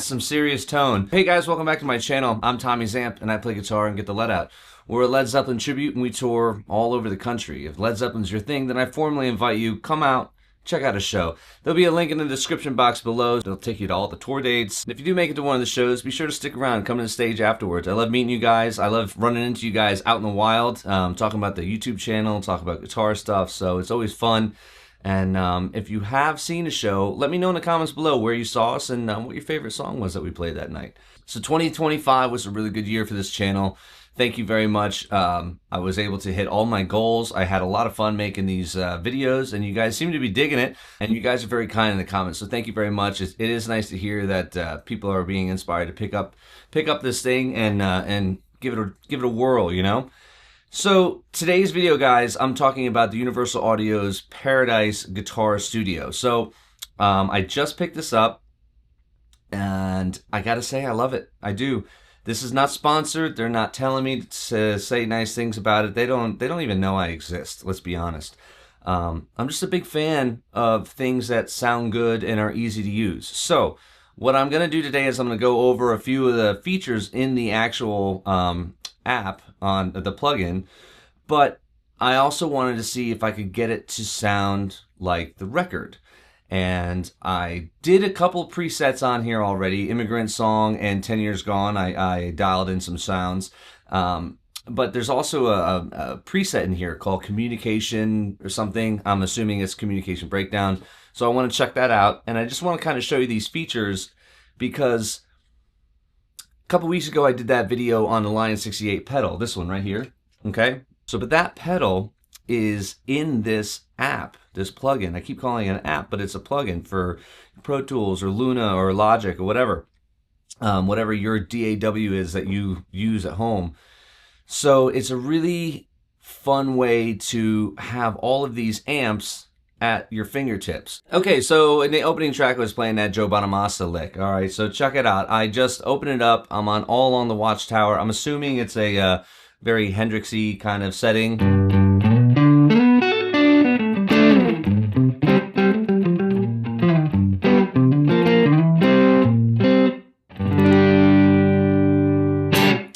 That's some serious tone. Hey guys, welcome back to my channel. I'm Tommy Zamp, and I play guitar and get the lead out. We're a Led Zeppelin tribute, and we tour all over the country. If Led Zeppelin's your thing, then I formally invite you, come out, check out a show. There'll be a link in the description box below. It'll take you to all the tour dates. If you do make it to one of the shows, be sure to stick around, come to the stage afterwards. I love meeting you guys. I love running into you guys out in the wild, talking about the YouTube channel, talking about guitar stuff, so it's always fun. And if you have seen a show, let me know in the comments below where you saw us and what your favorite song was that we played that night. So 2025 was a really good year for this channel. Thank you very much. I was able to hit all my goals. I had a lot of fun making these videos, and you guys seem to be digging it, and you guys are very kind in the comments, so thank you very much. It is nice to hear that people are being inspired to pick up this thing and give it a whirl, you know? So today's video, guys, I'm talking about the Universal Audio's Paradise Guitar Studio. So I just picked this up, and I gotta say I love it. I do. This is not sponsored. They're not telling me to say nice things about it. They don't even know I exist. Let's be honest. I'm just a big fan of things that sound good and are easy to use. So what I'm gonna do today is I'm gonna go over a few of the features in the actual app on the plugin, but I also wanted to see if I could get it to sound like the record. And I did a couple presets on here already, Immigrant song and 10 Years Gone. I dialed in some sounds, but there's also a preset in here called Communication or something. I'm assuming it's Communication Breakdown. So I want to check that out, and I just want to kind of show you these features because a couple weeks ago I did that video on the Line 68 pedal, this one right here, okay? So, but that pedal is in this app, this plugin. I keep calling it an app, but it's a plugin for Pro Tools or Luna or Logic or whatever, whatever your DAW is that you use at home. So it's a really fun way to have all of these amps at your fingertips. Okay, so in the opening track I was playing that Joe Bonamassa lick. All right, so check it out. I just opened it up. I'm on All on the Watchtower. I'm assuming it's a very Hendrixy kind of setting.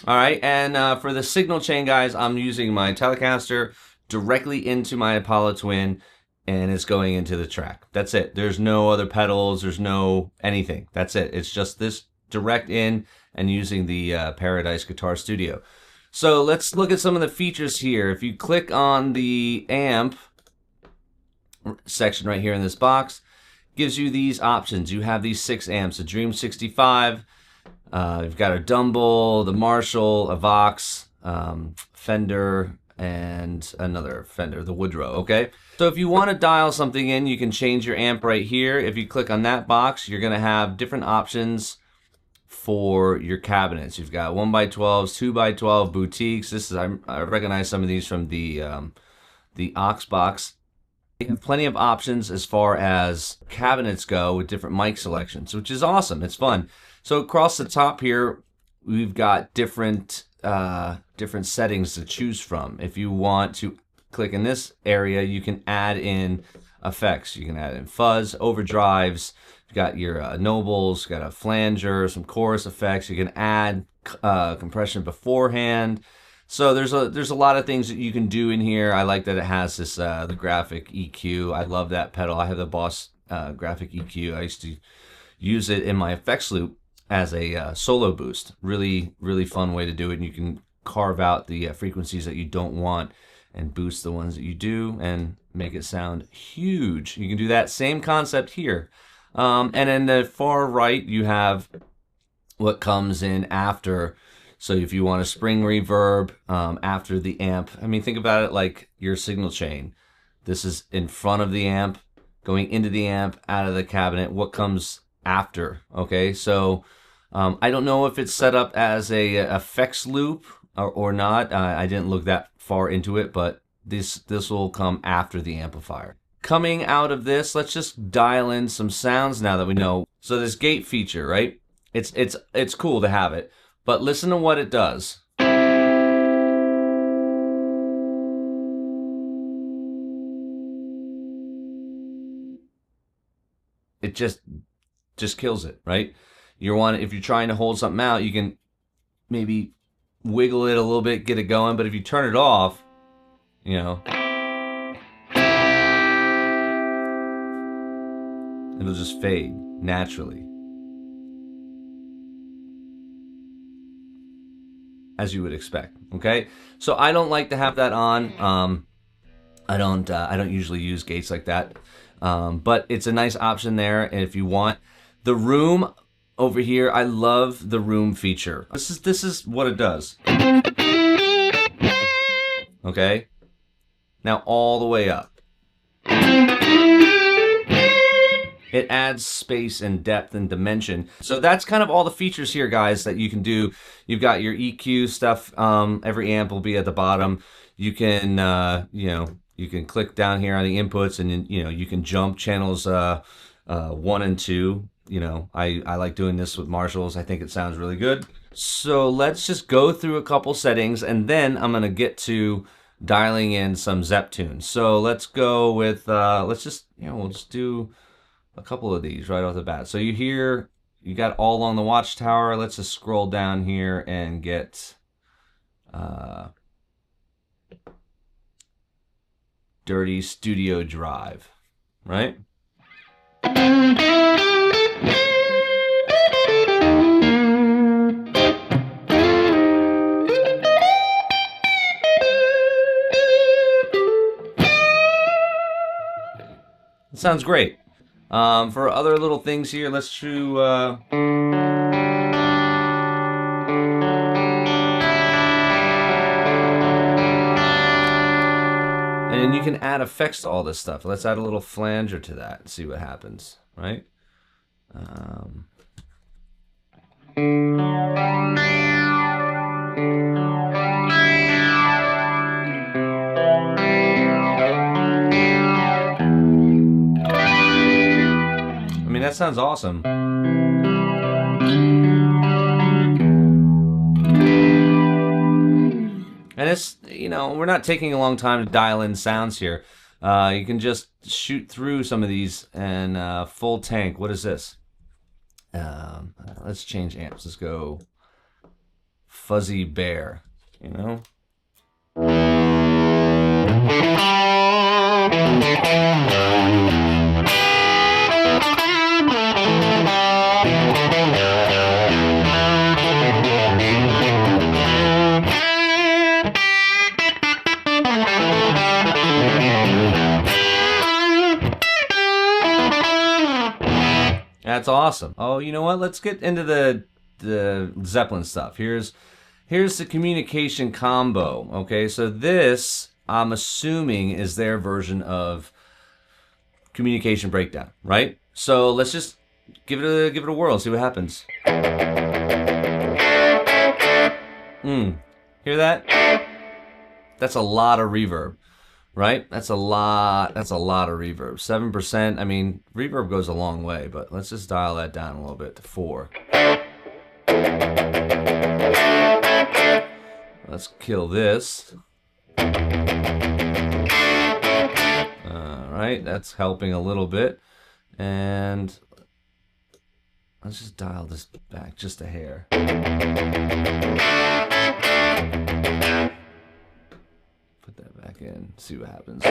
All right, and for the signal chain, guys, I'm using my Telecaster directly into my Apollo Twin, and it's going into the track. That's it. There's no other pedals. There's no anything. That's it. It's just this direct in and using the Paradise Guitar Studio. So let's look at some of the features here. If you click on the amp section right here in this box, it gives you these options. You have these 6 amps, a Dream 65. You've got a Dumble, the Marshall, a Vox, Fender, and another Fender, the Woodrow, okay? So if you want to dial something in, you can change your amp right here. If you click on that box, you're going to have different options for your cabinets. You've got 1x12s, 2x12 boutiques. This is I recognize some of these from the aux box. You have plenty of options as far as cabinets go with different mic selections, which is awesome. It's fun. So across the top here, we've got different settings to choose from. If you want to click in this area, you can add in effects. You can add in fuzz, overdrives. You've got your nobles, got a flanger, some chorus effects. You can add compression beforehand. So there's a lot of things that you can do in here. I like that it has this the graphic EQ. I love that pedal. I have the Boss graphic EQ. I used to use it in my effects loop as a solo boost. Really, really fun way to do it. And you can carve out the frequencies that you don't want and boost the ones that you do and make it sound huge. You can do that same concept here. And in the far right, you have what comes in after. So if you want a spring reverb after the amp, I mean, think about it like your signal chain. This is in front of the amp, going into the amp, out of the cabinet. What comes after? Okay, so I don't know if it's set up as a effects loop or not. I didn't look that far into it, but this will come after the amplifier. Coming out of this, let's just dial in some sounds now that we know. So this gate feature, right? It's cool to have it, but listen to what it does. It just kills it, right? if you're trying to hold something out, you can maybe wiggle it a little bit, get it going. But if you turn it off, you know, it'll just fade naturally, as you would expect. Okay, so I don't like to have that on. I don't usually use gates like that, but it's a nice option there. And if you want the room over here, I love the room feature. This is what it does. Okay, now all the way up. It adds space and depth and dimension. So that's kind of all the features here, guys, that you can do. You've got your EQ stuff. Every amp will be at the bottom. You can, you can click down here on the inputs, and you can jump channels 1 and 2. I like doing this with Marshalls. I think it sounds really good. So let's just go through a couple settings, and then I'm gonna get to dialing in some Zepp tunes. So let's go with we'll just do a couple of these right off the bat. So you got All Along the Watchtower. Let's just scroll down here and get Dirty Studio Drive, right? It sounds great. For other little things here, let's do and then you can add effects to all this stuff. Let's add a little flanger to that and see what happens, right? I mean, that sounds awesome. And it's, we're not taking a long time to dial in sounds here. You can just shoot through some of these and full tank. What is this? Let's change amps. Let's go Fuzzy Bear, That's awesome. Oh, you know what? Let's get into the Zeppelin stuff. Here's the Communication combo. Okay, so this, I'm assuming, is their version of Communication Breakdown, right? So let's just give it a whirl and see what happens. Hear that? That's a lot of reverb. Right? That's a lot of reverb. 7%. I mean, reverb goes a long way, but let's just dial that down a little bit to 4. Let's kill this. Alright, that's helping a little bit. And let's just dial this back just a hair. Put that back in, see what happens.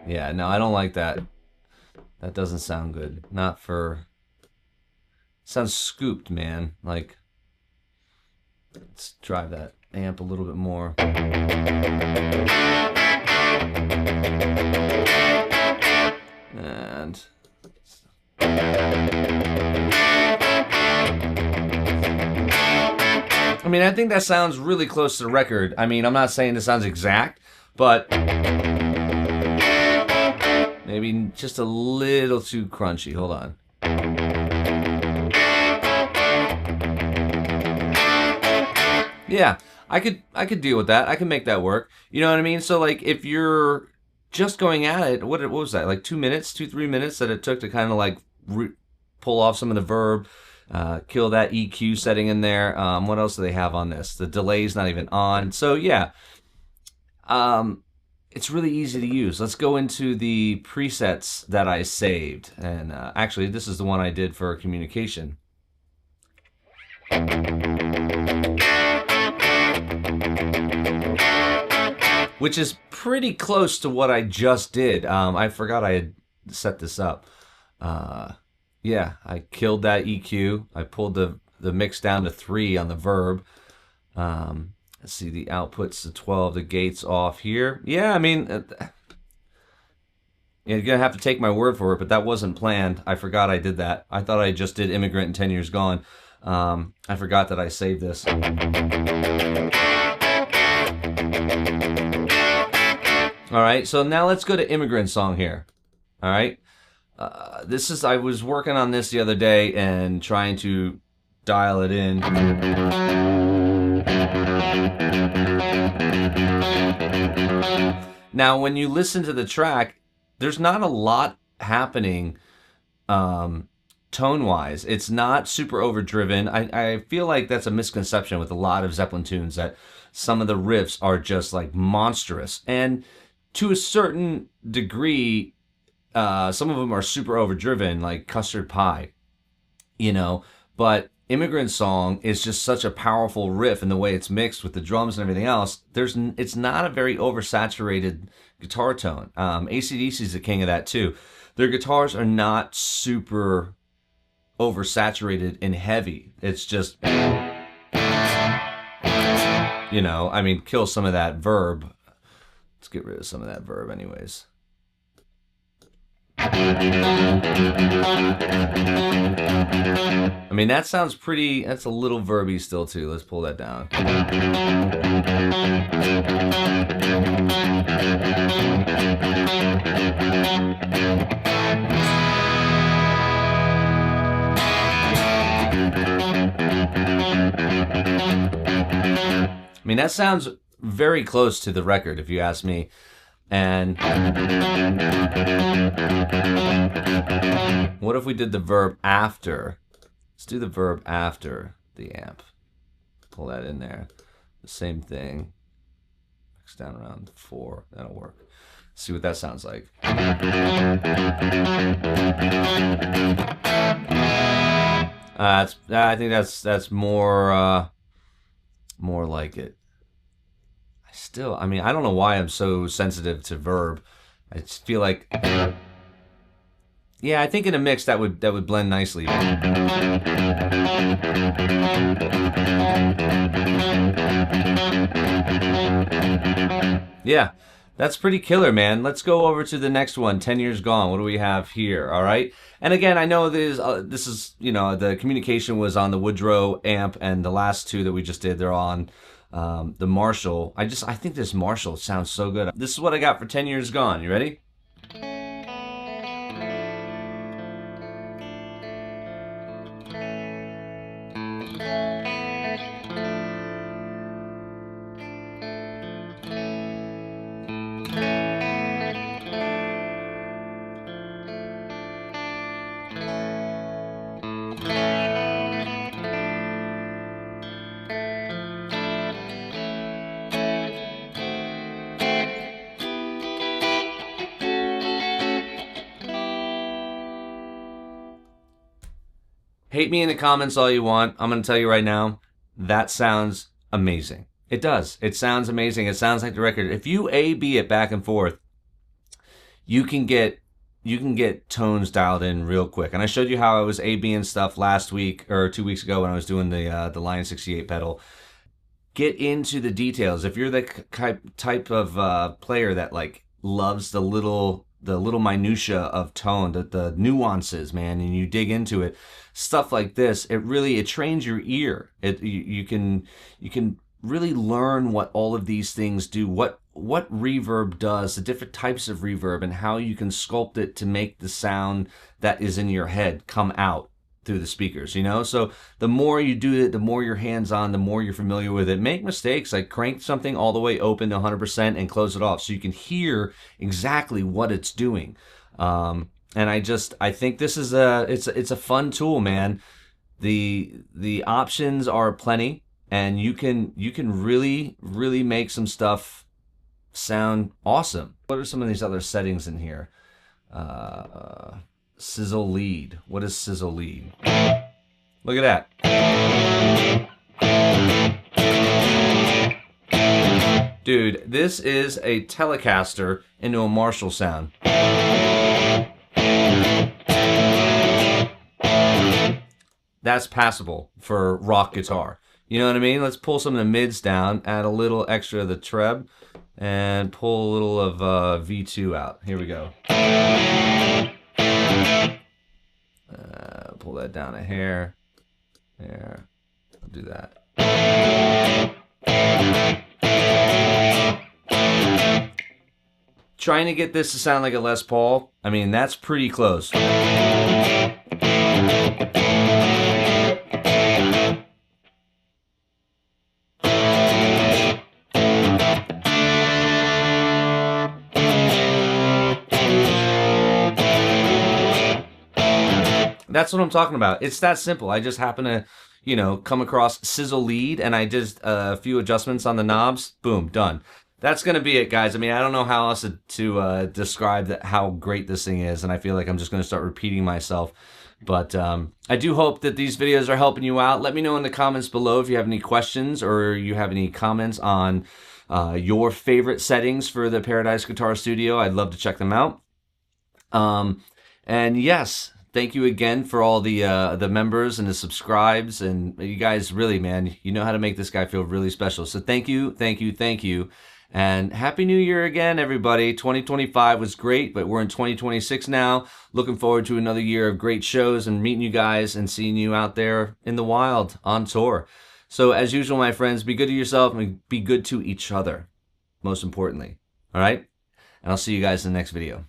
Yeah, no, I don't like that. That doesn't sound good. Not for... Sounds scooped, man. Like, let's drive that amp a little bit more. And... I mean, I think that sounds really close to the record. I mean, I'm not saying it sounds exact, but maybe just a little too crunchy. Hold on. Yeah, I could deal with that. I can make that work. You know what I mean? So like, if you're just going at it, what was that? Like 3 minutes that it took to kind of like pull off some of the verb. Kill that EQ setting in there. What else do they have on this? The delay's not even on. So yeah, it's really easy to use. Let's go into the presets that I saved. And actually, this is the one I did for Communication. Which is pretty close to what I just did. I forgot I had set this up. Yeah, I killed that EQ. I pulled the mix down to 3 on the verb. Let's see, the output's to 12, the gate's off here. Yeah, I mean, you're going to have to take my word for it, but that wasn't planned. I forgot I did that. I thought I just did Immigrant and 10 Years Gone. I forgot that I saved this. All right, so now let's go to Immigrant song here. All right, I was working on this the other day and trying to dial it in. Now, when you listen to the track, there's not a lot happening tone-wise. It's not super overdriven. I feel like that's a misconception with a lot of Zeppelin tunes, that some of the riffs are just like monstrous. And to a certain degree, some of them are super overdriven, like Custard Pie, you know, but Immigrant Song is just such a powerful riff in the way it's mixed with the drums and everything else. It's not a very oversaturated guitar tone. AC/DC is the king of that too. Their guitars are not super oversaturated and heavy. It's just, you know, I mean, kill some of that verb. Let's get rid of some of that verb anyways. I mean, that sounds pretty, that's a little verby still too. Let's pull that down. I mean, that sounds very close to the record, if you ask me. And what if we did the verb after? Let's do the verb after the amp. Pull that in there. The same thing. Mix down around 4. That'll work. Let's see what that sounds like. I think that's more like it. Still, I mean, I don't know why I'm so sensitive to verb. I just feel like, yeah, I think in a mix that would blend nicely. Yeah, that's pretty killer, man. Let's go over to the next one, 10 Years Gone. What do we have here? All right. And again, I know this is, you know, the Communication was on the Woodrow amp, and the last two that we just did, they're on the Marshall. I think this Marshall sounds so good. This is what I got for 10 Years Gone. You ready? Hate me in the comments all you want. I'm going to tell you right now, that sounds amazing. It does. It sounds amazing. It sounds like the record. If you A/B it back and forth, you can get tones dialed in real quick. And I showed you how I was A/B-ing stuff last week or 2 weeks ago when I was doing the Lion 68 pedal. Get into the details. If you're the type of player that like loves the little minutia of tone, the nuances, man, and you dig into it, stuff like this, it trains your ear. You can really learn what all of these things do, what reverb does, the different types of reverb, and how you can sculpt it to make the sound that is in your head come out through the speakers, you know? So the more you do it, the more you're hands-on, the more you're familiar with it. Make mistakes, like crank something all the way open to 100% and close it off so you can hear exactly what it's doing. And I think this is it's a fun tool, man. The options are plenty, and you can really make some stuff sound awesome. What are some of these other settings in here? Sizzle lead. What is Sizzle lead? Look at that. Dude, this is a Telecaster into a Marshall sound. That's passable for rock guitar. You know what I mean? Let's pull some of the mids down, add a little extra of the treb, and pull a little of V2 out. Here we go. Pull that down a hair. There. I'll do that. Trying to get this to sound like a Les Paul, I mean, that's pretty close. That's what I'm talking about. It's that simple. I just happen to, you know, come across Sizzle lead, and I did a few adjustments on the knobs. Boom, done. That's going to be it, guys. I mean, I don't know how else to describe how great this thing is, and I feel like I'm just going to start repeating myself. But I do hope that these videos are helping you out. Let me know in the comments below if you have any questions or you have any comments on your favorite settings for the Paradise Guitar Studio. I'd love to check them out. And yes, thank you again for all the members and the subscribes. And you guys really, man, you know how to make this guy feel really special. So thank you, thank you, thank you. And Happy New Year again, everybody. 2025 was great, but we're in 2026 now. Looking forward to another year of great shows and meeting you guys and seeing you out there in the wild on tour. So as usual, my friends, be good to yourself and be good to each other, most importantly. All right? And I'll see you guys in the next video.